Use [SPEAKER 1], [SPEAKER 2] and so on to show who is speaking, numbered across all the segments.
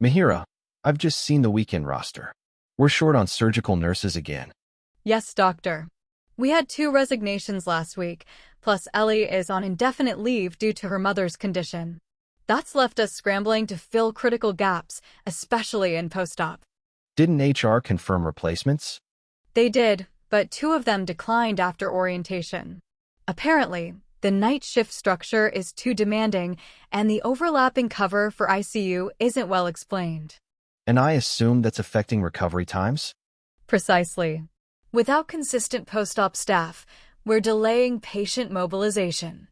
[SPEAKER 1] Mihira, I've just seen the weekend roster. We're short on surgical nurses again.
[SPEAKER 2] Yes, doctor. We had 2 resignations last week, plus Ellie is on indefinite leave due to her mother's condition. That's left us scrambling to fill critical gaps, especially in post-op.
[SPEAKER 1] Didn't HR confirm replacements?
[SPEAKER 2] They did, but 2 of them declined after orientation. Apparently, the night shift structure is too demanding, and the overlapping cover for ICU isn't well explained.
[SPEAKER 1] And I assume that's affecting recovery times?
[SPEAKER 2] Precisely. Without consistent post-op staff, we're delaying patient mobilization.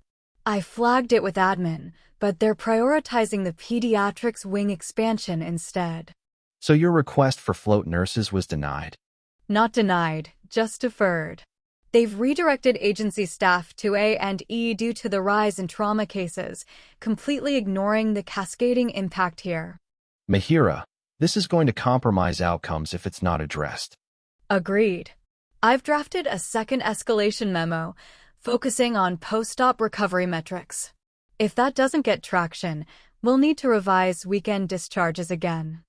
[SPEAKER 2] I flagged it with admin, but they're prioritizing the pediatrics wing expansion instead.
[SPEAKER 1] So your request for float nurses was denied.
[SPEAKER 2] Not denied, just deferred. They've redirected agency staff to A&E due to the rise in trauma cases, completely ignoring the cascading impact here.
[SPEAKER 1] Mihira, this is going to compromise outcomes if it's not addressed.
[SPEAKER 2] Agreed. I've drafted a second escalation memo, focusing on post-op recovery metrics. If that doesn't get traction, we'll need to revise weekend discharges again.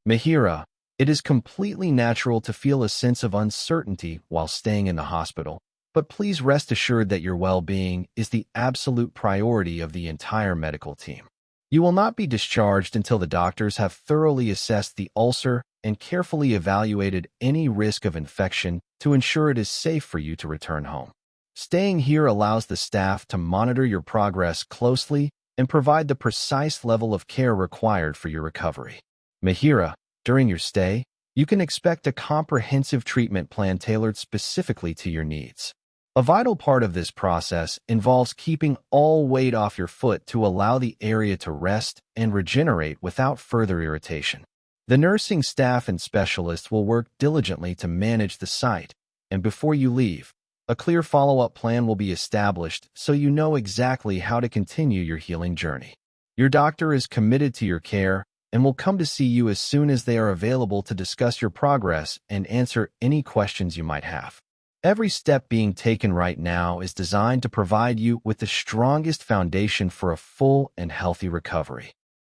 [SPEAKER 1] MIHIRA, it is completely natural to feel a sense of uncertainty while staying in the hospital, but please rest assured that your well-being is the absolute priority of the entire medical team. You will not be discharged until the doctors have thoroughly assessed the ulcer and carefully evaluated any risk of infection to ensure it is safe for you to return home. Staying here allows the staff to monitor your progress closely and provide the precise level of care required for your recovery. MIHIRA, during your stay, you can expect a comprehensive treatment plan tailored specifically to your needs. A vital part of this process involves keeping all weight off your foot to allow the area to rest and regenerate without further irritation. The nursing staff and specialists will work diligently to manage the site, and before you leave, a clear follow-up plan will be established so you know exactly how to continue your healing journey. Your doctor is committed to your care and will come to see you as soon as they are available to discuss your progress and answer any questions you might have. Every step being taken right now is designed to provide you with the strongest foundation for a full and healthy recovery.